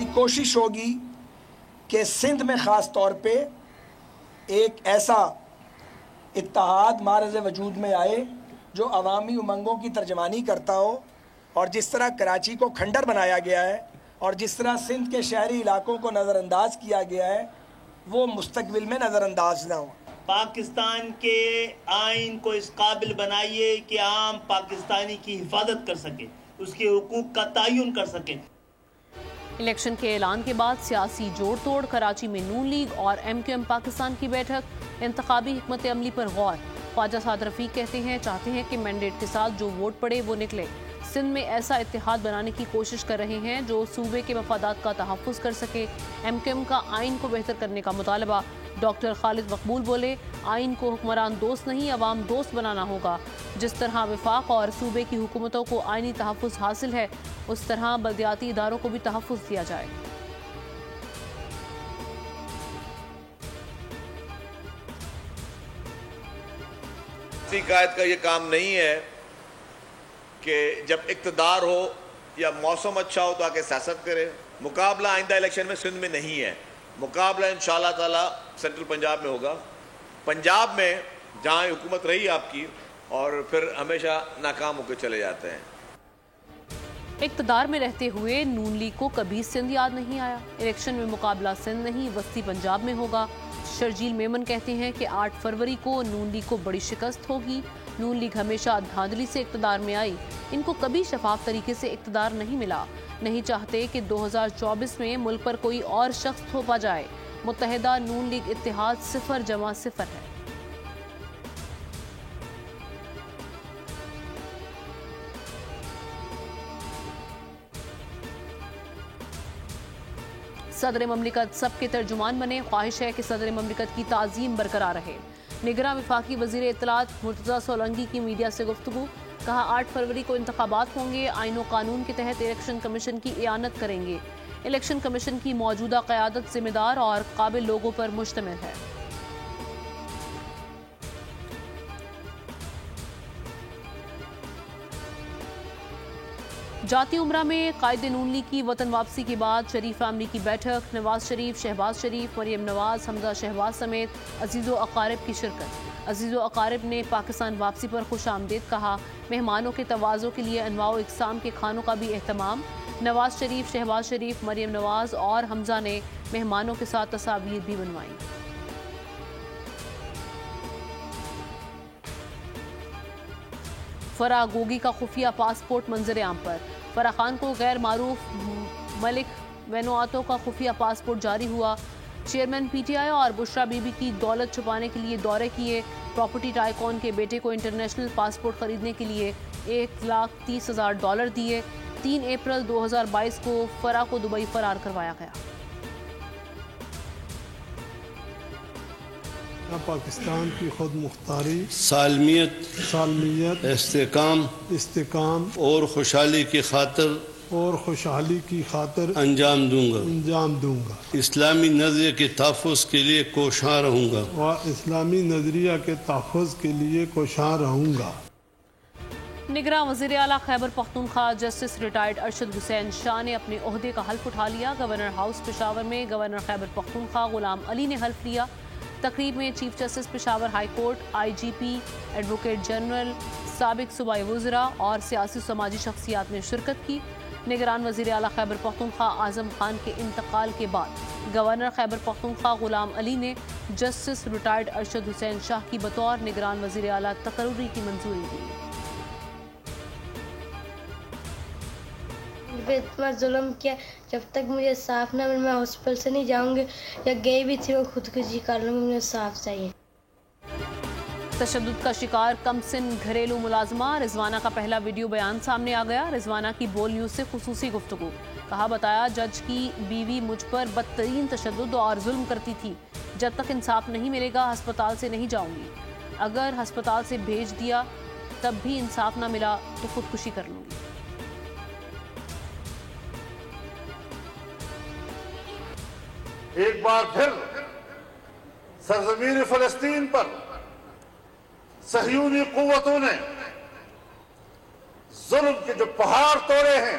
ہماری کوشش ہوگی کہ سندھ میں خاص طور پہ ایک ایسا اتحاد معرض وجود میں آئے جو عوامی امنگوں کی ترجمانی کرتا ہو، اور جس طرح کراچی کو کھنڈر بنایا گیا ہے اور جس طرح سندھ کے شہری علاقوں کو نظر انداز کیا گیا ہے وہ مستقبل میں نظر انداز نہ ہو۔ پاکستان کے آئین کو اس قابل بنائیے کہ عام پاکستانی کی حفاظت کر سکے، اس کے حقوق کا تعین کر سکے۔ الیکشن کے اعلان کے بعد سیاسی جوڑ توڑ، کراچی میں نون لیگ اور ایم کیو ایم پاکستان کی بیٹھک، انتخابی حکمت عملی پر غور۔ خواجہ سعد رفیق کہتے ہیں چاہتے ہیں کہ مینڈیٹ کے ساتھ جو ووٹ پڑے وہ نکلے۔ سندھ میں ایسا اتحاد بنانے کی کوشش کر رہے ہیں جو صوبے کے مفادات کا تحفظ کر سکے۔ ایم کیو ایم کا آئین کو بہتر کرنے کا مطالبہ۔ ڈاکٹر خالد مقبول بولے آئین کو حکمران دوست نہیں عوام دوست بنانا ہوگا۔ جس طرح وفاق اور صوبے کی حکومتوں کو آئینی تحفظ حاصل ہے اس طرح بلدیاتی اداروں کو بھی تحفظ دیا جائے۔ قائد کا یہ کام نہیں ہے کہ جب اقتدار ہو یا موسم اچھا ہو تو آ کے سیاست کرے۔ مقابلہ آئندہ الیکشن میں سندھ میں نہیں ہے، مقابلہ انشاءاللہ تعالی سینٹرل پنجاب میں ہوگا۔ پنجاب میں جہاں حکومت رہی آپ کی اور پھر ہمیشہ ناکام ہو کے چلے جاتے ہیں۔ اقتدار میں رہتے ہوئے نون لیگ کو کبھی سندھ یاد نہیں آیا۔ الیکشن میں مقابلہ سندھ نہیں وسطی پنجاب میں ہوگا۔ شرجیل میمن کہتے ہیں کہ 8 فروری کو نون لیگ کو بڑی شکست ہوگی۔ نون لیگ ہمیشہ دھاندلی سے اقتدار میں آئی، ان کو کبھی شفاف طریقے سے اقتدار نہیں ملا۔ نہیں چاہتے کہ 2024 میں ملک پر کوئی اور شخص تھوپا جائے۔ متحدہ نون لیگ اتحاد 0-0 ہے۔ صدر مملکت سب کے ترجمان بنے، خواہش ہے کہ صدر مملکت کی تعظیم برقرار رہے۔ نگراں وفاقی وزیر اطلاعات مرتضیٰ سولنگی کی میڈیا سے گفتگو، کہا 8 فروری کو انتخابات ہوں گے، آئین و قانون کے تحت الیکشن کمیشن کی اعانت کریں گے۔ الیکشن کمیشن کی موجودہ قیادت ذمہ دار اور قابل لوگوں پر مشتمل ہے۔ جاتی عمرہ میں قائد نون لیگ کی وطن واپسی کے بعد شریف فیملی کی بیٹھک، نواز شریف، شہباز شریف، مریم نواز، حمزہ شہباز سمیت عزیز و اقارب کی شرکت۔ عزیز و اقارب نے پاکستان واپسی پر خوش آمدید کہا، مہمانوں کے تواضع کے لیے انواع و اقسام کے کھانوں کا بھی اہتمام۔ نواز شریف، شہباز شریف، مریم نواز اور حمزہ نے مہمانوں کے ساتھ تصاویر بھی بنوائیں۔ فرح گوگی کا خفیہ پاسپورٹ منظر عام پر، فرح خان کو غیر معروف ملک وینوآتو کا خفیہ پاسپورٹ جاری ہوا۔ چیئرمین پی ٹی آئی اور بشرا بی بی کی دولت چھپانے کے لیے دورے کیے۔ پراپرٹی ٹائکون کے بیٹے کو انٹرنیشنل پاسپورٹ خریدنے کے لیے $1,30,000 دیے۔ 3 اپریل 2022 کو فرح کو دبئی فرار کروایا گیا۔ پاکستان کی خود مختاری، سالمیت، استحکام اور خوشحالی کی خاطر انجام دوں گا۔ اسلامی نظریے کے تحفظ کے لیے کوشاں رہوں گا۔ نگراں وزیر اعلیٰ خیبر پختونخوا جسٹس ریٹائرڈ ارشد حسین شاہ نے اپنے عہدے کا حلف اٹھا لیا۔ گورنر ہاؤس پشاور میں گورنر خیبر پختونخوا غلام علی نے حلف لیا۔ تقریب میں chief justice Peshawar high court, I G P, advocate general, سابق صوبائی وزراء اور سیاسی سماجی شخصیات نے شرکت کی۔ نگران وزیر اعلیٰ خیبر پختونخوا اعظم خان کے انتقال کے بعد گورنر خیبر پختونخوا غلام علی نے جسٹس ریٹائرڈ ارشد حسین شاہ کی بطور نگران وزیر اعلیٰ تقرری کی منظوری دی۔ اتنا ظلم کیا، جب تک مجھے صاف نہ مل میں ہاسپٹل سے نہیں جاؤں گی، یا گئی بھی تھی وہ خودکشی کر لوں گی، مجھے صاف چاہیے۔ تشدد کا شکار کم سن گھریلو ملازمہ رضوانہ کا پہلا ویڈیو بیان سامنے آ گیا۔ رضوانہ کی بول نیوز سے خصوصی گفتگو، کہا بتایا جج کی بیوی مجھ پر بدترین تشدد اور ظلم کرتی تھی، جب تک انصاف نہیں ملے گا ہسپتال سے نہیں جاؤں گی، اگر ہسپتال سے بھیج دیا تب بھی انصاف نہ ملا تو خودکشی کر لوں گی۔ ایک بار پھر سرزمین فلسطین پر صہیونی قوتوں نے ظلم کے جو پہاڑ توڑے ہیں،